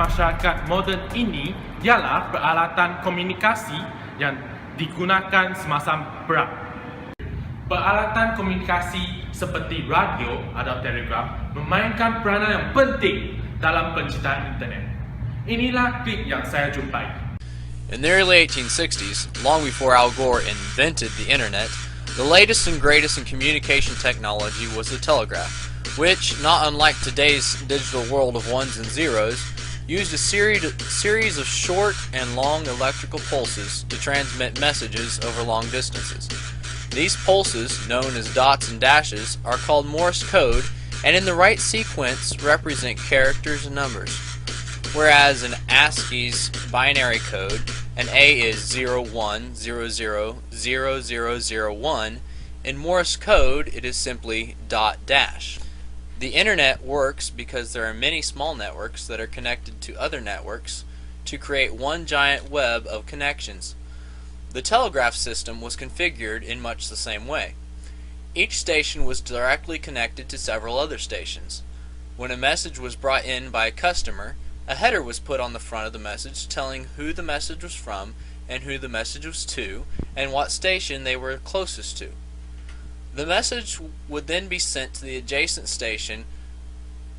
masyarakat moden ini ialah peralatan komunikasi yang digunakan semasa perang. Peralatan komunikasi seperti radio atau telegraf memainkan peranan yang penting dalam penciptaan internet. Inilah klip yang saya jumpai. In the early 1860s, long before Al Gore invented the internet, the latest and greatest in communication technology was the telegraph, which, not unlike today's digital world of ones and zeros, used a series of short and long electrical pulses to transmit messages over long distances. These pulses, known as dots and dashes, are called Morse code and in the right sequence represent characters and numbers. Whereas in ASCII's binary code, an A is 01000001, in Morse code it is simply dot dash. The internet works because there are many small networks that are connected to other networks to create one giant web of connections. The telegraph system was configured in much the same way. Each station was directly connected to several other stations. When a message was brought in by a customer, a header was put on the front of the message telling who the message was from and who the message was to and what station they were closest to. The message would then be sent to the adjacent station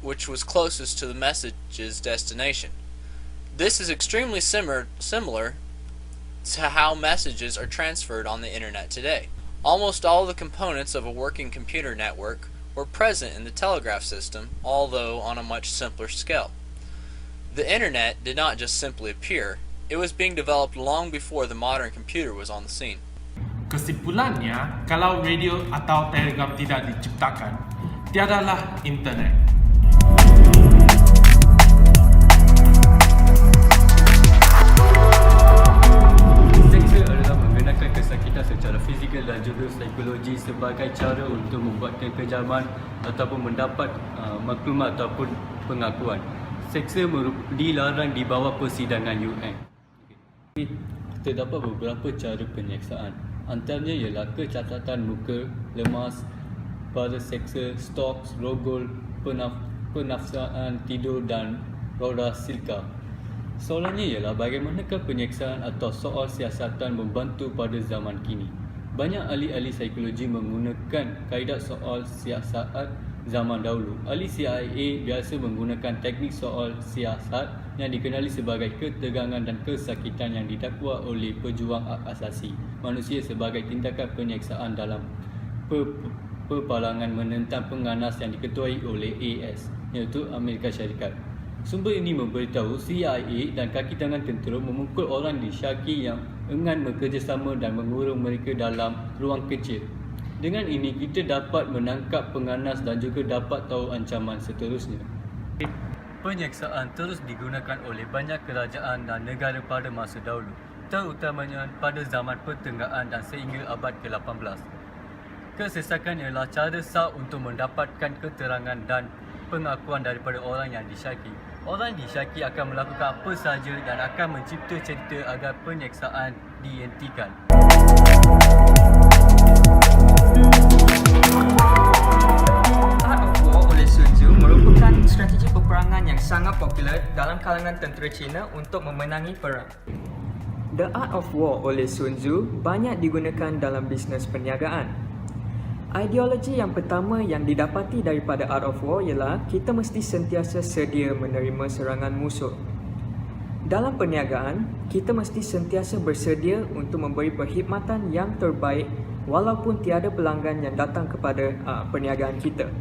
which was closest to the message's destination. This is extremely similar to how messages are transferred on the internet today. Almost all the components of a working computer network were present in the telegraph system, although on a much simpler scale. The internet did not just simply appear, it was being developed long before the modern computer was on the scene. Kesimpulannya, kalau radio atau telegraf tidak diciptakan, tiadalah internet. Seksa adalah menggunakan kesakitan secara fizikal dan juga psikologi sebagai cara untuk membuatkan kejaman ataupun mendapat maklumat ataupun pengakuan. Seksa dilarang di bawah persidangan UN. Terdapat beberapa cara penyeksaan. Antaranya ialah kecacatan muka, lemas, pada seksa, stoks, rogol, penafsaan tidur dan roda silka. Soalannya ialah bagaimanakah penyeksaan atau soal siasatan membantu pada zaman kini? Banyak ahli-ahli psikologi menggunakan kaedah soal siasat zaman dahulu. Ahli CIA biasa menggunakan teknik soal siasat yang dikenali sebagai ketegangan dan kesakitan yang didakwa oleh pejuang hak asasi manusia sebagai tindakan penyeksaan dalam peperangan menentang pengganas yang diketuai oleh AS, iaitu Amerika Syarikat. Sumber ini memberitahu CIA dan kaki tangan tentera memukul orang disyaki yang enggan bekerjasama dan mengurung mereka dalam ruang kecil. Dengan ini kita dapat menangkap pengganas dan juga dapat tahu ancaman seterusnya. Penyeksaan terus digunakan oleh banyak kerajaan dan negara pada masa dahulu, terutamanya pada zaman pertengahan dan sehingga abad ke-18. Kesesakan ialah cara sah untuk mendapatkan keterangan dan pengakuan daripada orang yang disyaki. Orang disyaki akan melakukan apa sahaja dan akan mencipta cerita agar penyeksaan dihentikan. Merupakan strategi peperangan yang sangat popular dalam kalangan tentera Cina untuk memenangi perang. The Art of War oleh Sun Tzu banyak digunakan dalam bisnes perniagaan. Ideologi yang pertama yang didapati daripada Art of War ialah kita mesti sentiasa sedia menerima serangan musuh. Dalam perniagaan, kita mesti sentiasa bersedia untuk memberi perkhidmatan yang terbaik walaupun tiada pelanggan yang datang kepada perniagaan kita.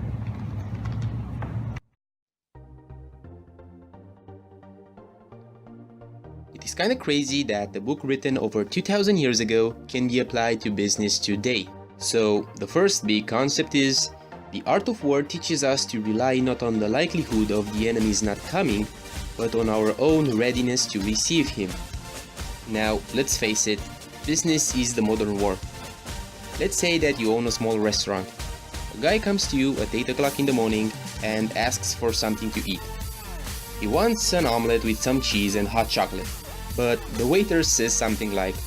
It is kind of crazy that the book written over 2000 years ago can be applied to business today. So, the first big concept is, the art of war teaches us to rely not on the likelihood of the enemy's not coming, but on our own readiness to receive him. Now, let's face it, business is the modern war. Let's say that you own a small restaurant. A guy comes to you at 8 o'clock in the morning and asks for something to eat. He wants an omelette with some cheese and hot chocolate. But the waiter says something like,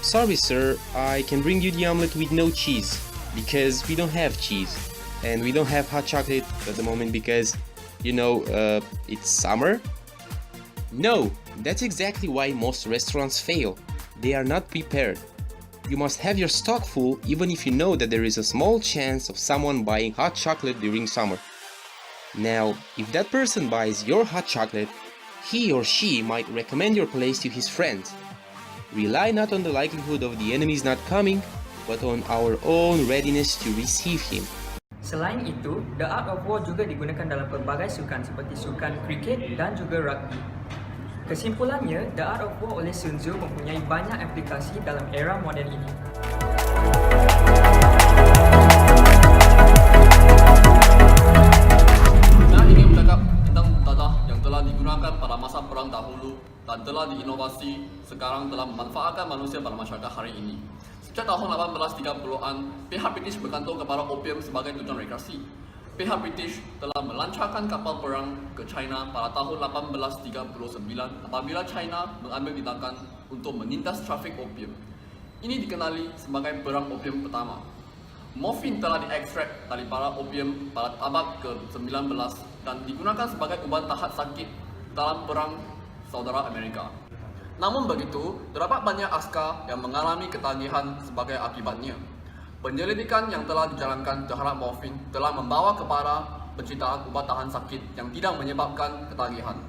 sorry sir, I can bring you the omelette with no cheese, because we don't have cheese. And we don't have hot chocolate at the moment because, it's summer, No, that's exactly why most restaurants fail. They are not prepared. You must have your stock full even if you know that there is a small chance of someone buying hot chocolate during summer. Now, if that person buys your hot chocolate, he or she might recommend your place to his friends. Rely not on the likelihood of the enemies not coming, but on our own readiness to receive him. Selain itu, The Art of War juga digunakan dalam pelbagai sukan seperti sukan kriket dan juga rugby. Kesimpulannya, The Art of War oleh Sun Tzu mempunyai banyak aplikasi dalam era moden ini. Saya ingin bercakap tentang dadah yang telah digunakan pada masa perang dahulu dan telah diinovasi sekarang telah memanfaatkan manusia pada masyarakat hari ini. Sejak tahun 1830-an, pihak British bergantung kepada opium sebagai tujuan rekreasi. Pihak British telah melancarkan kapal perang ke China pada tahun 1839 apabila China mengambil tindakan untuk menindas trafik opium. Ini dikenali sebagai perang opium pertama. Morfin telah diekstrak daripada opium pada abad ke-19 dan digunakan sebagai ubat tahan sakit dalam perang saudara Amerika. Namun begitu, terdapat banyak askar yang mengalami ketagihan sebagai akibatnya. Penyelidikan yang telah dijalankan terhadap morfin telah membawa kepada penciptaan ubat tahan sakit yang tidak menyebabkan ketagihan.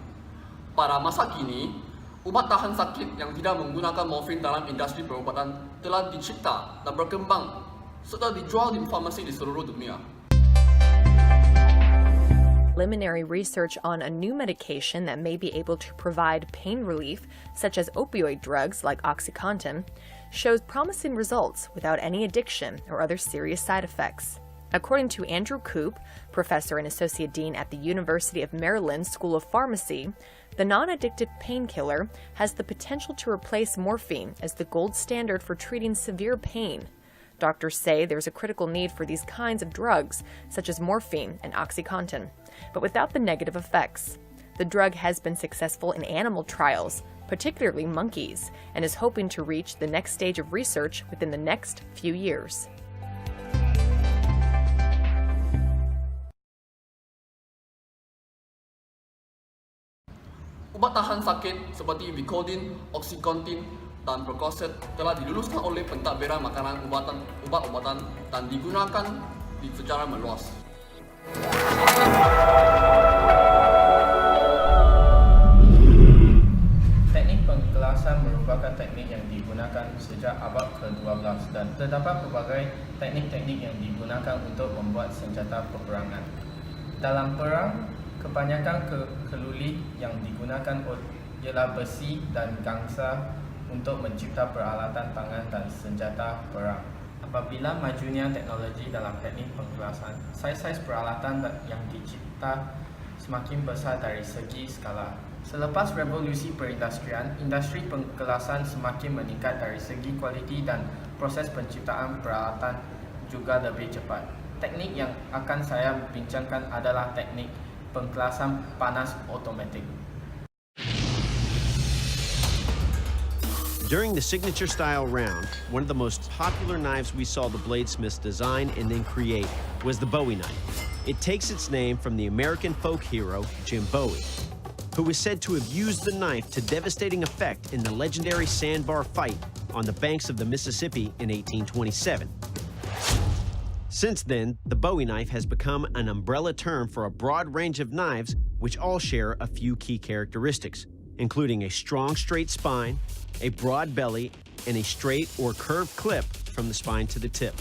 Pada masa kini, ubat tahan sakit yang tidak menggunakan morfin dalam industri perubatan telah dicipta dan berkembang serta dijual di farmasi di seluruh dunia. Preliminary research on a new medication that may be able to provide pain relief, such as opioid drugs like OxyContin, shows promising results without any addiction or other serious side effects. According to Andrew Koop, professor and associate dean at the University of Maryland School of Pharmacy, the non-addictive painkiller has the potential to replace morphine as the gold standard for treating severe pain. Doctors say there's a critical need for these kinds of drugs, such as morphine and OxyContin, but without the negative effects. The drug has been successful in animal trials, particularly monkeys, and is hoping to reach the next stage of research within the next few years. Ubat tahan sakit seperti Vicodin, OxyContin, dan Percocet telah diluluskan oleh pentadbiran makanan ubat-ubatan dan digunakan secara meluas. Teknik pengkelasan merupakan teknik yang digunakan sejak abad ke-12 dan terdapat pelbagai teknik-teknik yang digunakan untuk membuat senjata peperangan. Dalam perang, kebanyakan keluli yang digunakan ialah besi dan gangsa untuk mencipta peralatan tangan dan senjata perang. Apabila majunya teknologi dalam teknik pengkelasan, saiz-saiz peralatan yang dicipta semakin besar dari segi skala. Selepas revolusi perindustrian, industri pengkelasan semakin meningkat dari segi kualiti dan proses penciptaan peralatan juga lebih cepat. Teknik yang akan saya bincangkan adalah teknik pengkelasan panas otomatik. During the signature style round, one of the most popular knives we saw the bladesmiths design and then create was the Bowie knife. It takes its name from the American folk hero Jim Bowie, who was said to have used the knife to devastating effect in the legendary sandbar fight on the banks of the Mississippi in 1827. Since then, the Bowie knife has become an umbrella term for a broad range of knives which all share a few key characteristics, including a strong straight spine, a broad belly, and a straight or curved clip from the spine to the tip.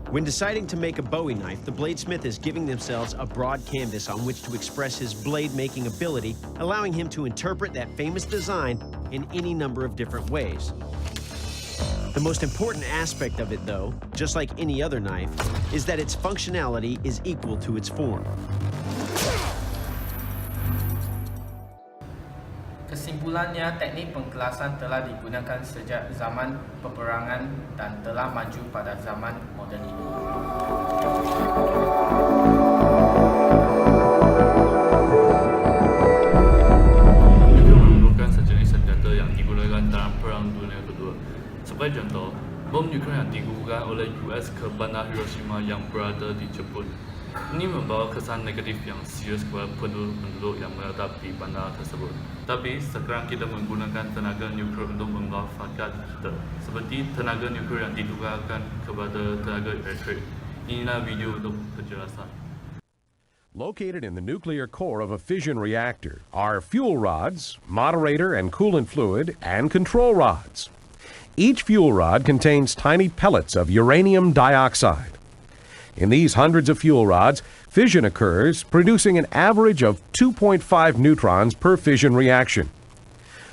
When deciding to make a Bowie knife, the bladesmith is giving themselves a broad canvas on which to express his blade-making ability, allowing him to interpret that famous design in any number of different ways. The most important aspect of it, though, just like any other knife, is that its functionality is equal to its form. Kesimpulannya, teknik pengkelasan telah digunakan sejak zaman peperangan dan telah maju pada zaman moden ini. Itu merupakan sejenis senjata yang digunakan dalam Perang Dunia Kedua. Sebagai contoh, bom nuklear yang digunakan oleh US ke bandar Hiroshima yang berada di Jepun. Ini membawa kesan negatif yang serius kepada penduduk yang menetap di bandar tersebut. Tapi sekarang kita menggunakan tenaga nuklear untuk memanfaatkan kita, seperti tenaga nuklear yang ditukarkan kepada tenaga elektrik. Inilah video untuk penjelasan. Located in the nuclear core of a fission reactor are fuel rods, moderator and coolant fluid, and control rods. Each fuel rod contains tiny pellets of uranium dioxide. In these hundreds of fuel rods, fission occurs, producing an average of 2.5 neutrons per fission reaction.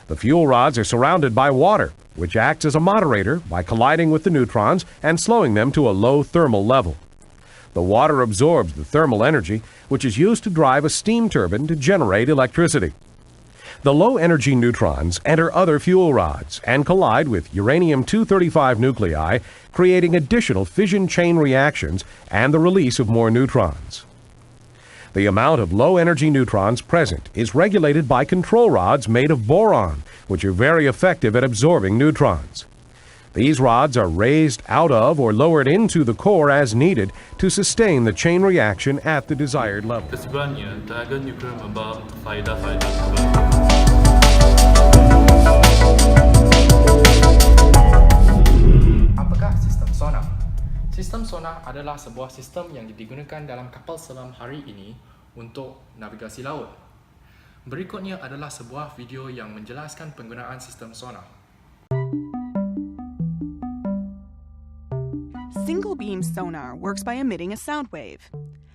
The fuel rods are surrounded by water, which acts as a moderator by colliding with the neutrons and slowing them to a low thermal level. The water absorbs the thermal energy, which is used to drive a steam turbine to generate electricity. The low-energy neutrons enter other fuel rods and collide with uranium-235 nuclei, creating additional fission chain reactions and the release of more neutrons. The amount of low-energy neutrons present is regulated by control rods made of boron, which are very effective at absorbing neutrons. These rods are raised out of or lowered into the core as needed to sustain the chain reaction at the desired level. Kesimpulannya, tenaga nuklear membawa faedah-faedah seperti Apakah sistem sonar? Sistem sonar adalah sebuah sistem yang digunakan dalam kapal selam hari ini untuk navigasi laut. Berikutnya adalah sebuah video yang menjelaskan penggunaan sistem sonar. Single beam sonar works by emitting a sound wave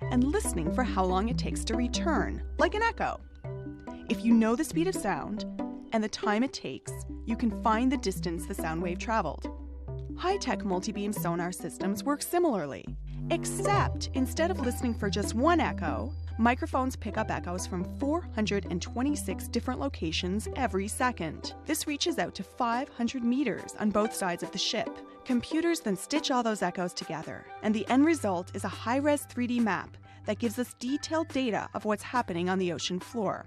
and listening for how long it takes to return, like an echo. If you know the speed of sound and the time it takes, you can find the distance the sound wave traveled. High-tech multi-beam sonar systems work similarly, except instead of listening for just one echo, microphones pick up echoes from 426 different locations every second. This reaches out to 500 meters on both sides of the ship. Computers then stitch all those echoes together, and the end result is a high-res 3D map that gives us detailed data of what's happening on the ocean floor.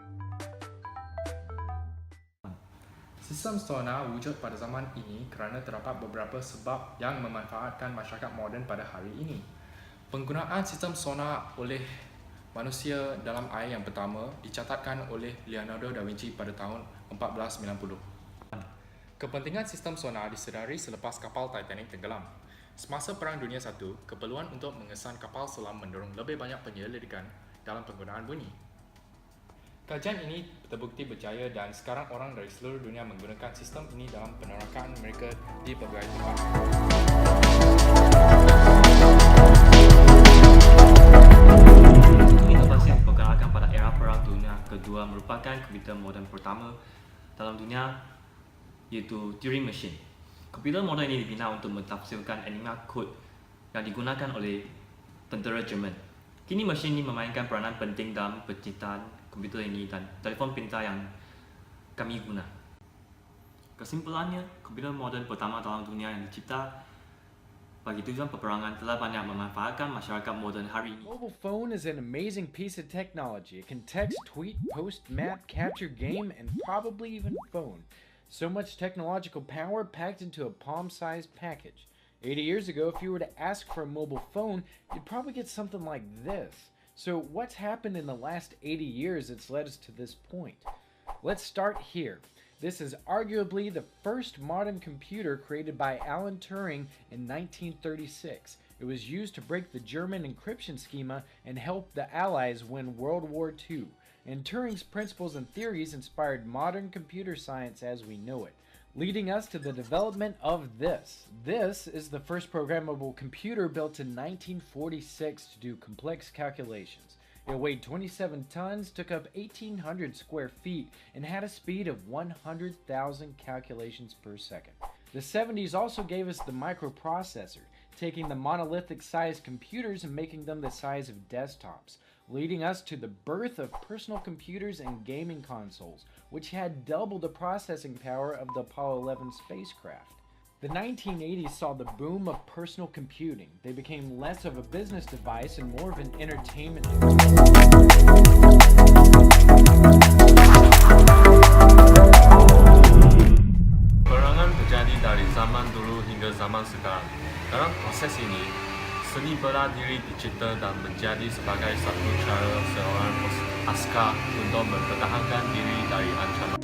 Sistem sonar wujud pada zaman ini kerana terdapat beberapa sebab yang memanfaatkan masyarakat moden pada hari ini. Penggunaan sistem sonar oleh manusia dalam air yang pertama dicatatkan oleh Leonardo da Vinci pada tahun 1490. Kepentingan sistem sonar disedari selepas kapal Titanic tenggelam. Semasa Perang Dunia I, keperluan untuk mengesan kapal selam mendorong lebih banyak penyelidikan dalam penggunaan bunyi. Kajian ini terbukti berjaya dan sekarang orang dari seluruh dunia menggunakan sistem ini dalam penerangan mereka di pelbagai tempat. Inovasi yang diperkenalkan pada era Perang Dunia Kedua merupakan komputer moden pertama dalam dunia, iaitu Turing Machine. Komputer moden ini dibina untuk mentafsirkan enigma kod yang digunakan oleh tentera Jerman. Kini mesin ini memainkan peranan penting dalam penciptaan komputer ini dan telefon pintar yang kami guna. Kesimpulannya, komputer moden pertama dalam dunia yang dicipta bagi tujuan peperangan telah banyak memanfaatkan masyarakat moden hari ini. Mobile phone is an amazing piece of technology. It can text, tweet, post, map, capture, game, and probably even phone. So much technological power packed into a palm-sized package. 80 years ago, if you were to ask for a mobile phone, you'd probably get something like this. So what's happened in the last 80 years that's led us to this point? Let's start here. This is arguably the first modern computer created by Alan Turing in 1936. It was used to break the German encryption schema and help the Allies win World War II. And Turing's principles and theories inspired modern computer science as we know it, leading us to the development of this. This is the first programmable computer built in 1946 to do complex calculations. It weighed 27 tons, took up 1,800 square feet, and had a speed of 100,000 calculations per second. The 70s also gave us the microprocessor, taking the monolithic-sized computers and making them the size of desktops, leading us to the birth of personal computers and gaming consoles, which had double the processing power of the Apollo 11 spacecraft. The 1980s saw the boom of personal computing. They became less of a business device and more of an entertainment device. Perangan terjadi dari zaman dulu hingga zaman sekarang. Dalam proses ini, Seni bela diri dicipta dan menjadi sebagai satu cara seorang askar untuk mempertahankan diri dari ancaman.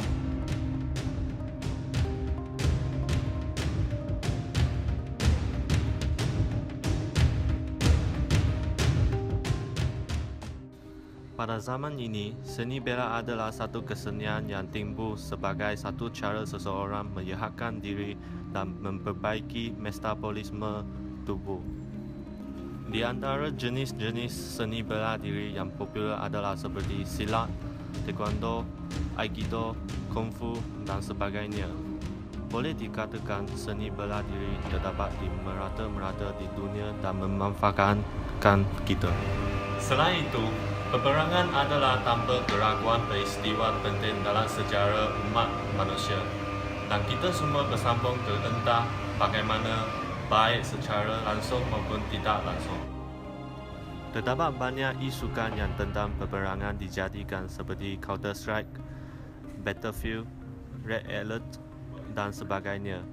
Pada zaman ini, seni bela adalah satu kesenian yang timbul sebagai satu cara seseorang menyehatkan diri dan memperbaiki metabolisme tubuh. Di antara jenis-jenis seni bela diri yang popular adalah seperti silat, taekwondo, aikido, kungfu dan sebagainya. Boleh dikatakan seni bela diri terdapat di merata-merata di dunia dan memanfaatkan kita. Selain itu, peperangan adalah tanpa keraguan peristiwa penting dalam sejarah umat manusia dan kita semua bersambung ke entah bagaimana baik secara langsung maupun tidak langsung. Terdapat banyak isukan yang tentang peperangan dijadikan seperti Counter-Strike, Battlefield, Red Alert dan sebagainya.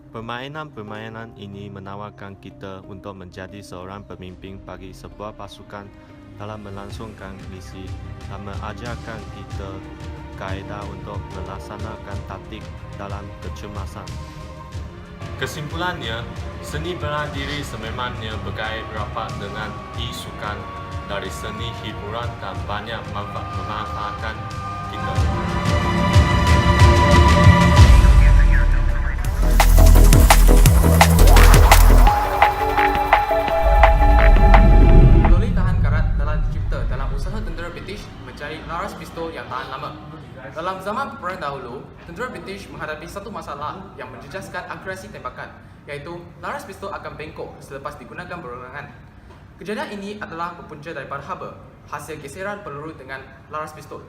Permainan-permainan ini menawarkan kita untuk menjadi seorang pemimpin bagi sebuah pasukan dalam melangsungkan misi dan mengajarkan kita kaedah untuk melaksanakan taktik dalam kecemasan. Kesimpulannya, seni bela diri sememangnya berkait rapat dengan isukan dari seni hiburan dan banyak memanfaatkan kita. Peluri tahan karat telah dicipta dalam usaha tentera British mencari laras pistol yang tahan lama. Dalam zaman perang dahulu, tentera British menghadapi satu masalah yang menjejaskan akurasi tembakan, iaitu laras pistol akan bengkok selepas digunakan berulangan. Kejadian ini adalah berpunca daripada haba, hasil geseran peluru dengan laras pistol.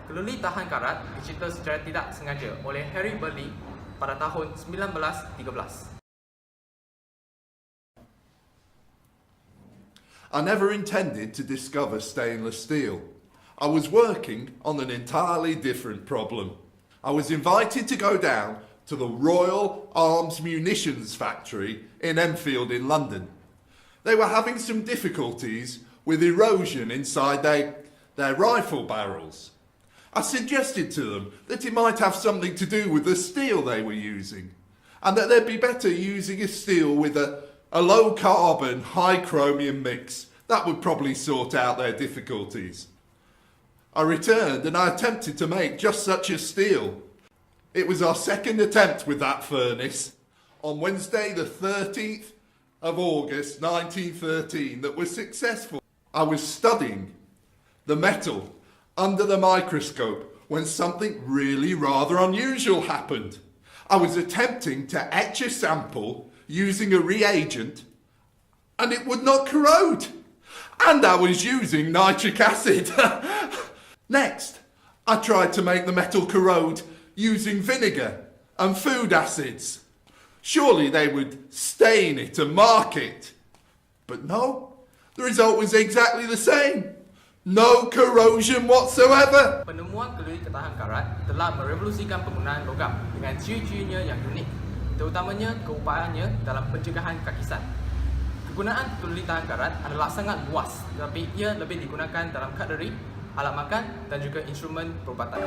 Keluli tahan karat dicipta secara tidak sengaja oleh Harry Burley pada tahun 1913. I never intended to discover stainless steel. I was working on an entirely different problem. I was invited to go down to the Royal Arms Munitions Factory in Enfield in London. They were having some difficulties with erosion inside their rifle barrels. I suggested to them that it might have something to do with the steel they were using, and that they'd be better using a steel with a low carbon, high chromium mix. That would probably sort out their difficulties. I returned and I attempted to make just such a steel. It was our second attempt with that furnace on Wednesday the 13th of August 1913 that was successful. I was studying the metal under the microscope when something really rather unusual happened. I was attempting to etch a sample using a reagent and it would not corrode. And I was using nitric acid. Next, I tried to make the metal corrode using vinegar and food acids. Surely they would stain it and mark it. But no, the result was exactly the same. No corrosion whatsoever. Penemuan keluri ketahan karat telah merevolusikan penggunaan logam dengan ciri-cirinya yang unik, terutamanya keupayaannya dalam pencegahan kakisan. Kegunaan keluri tahan karat adalah sangat luas, tetapi ia lebih digunakan dalam cutlery, alat makan dan juga instrumen perubatan.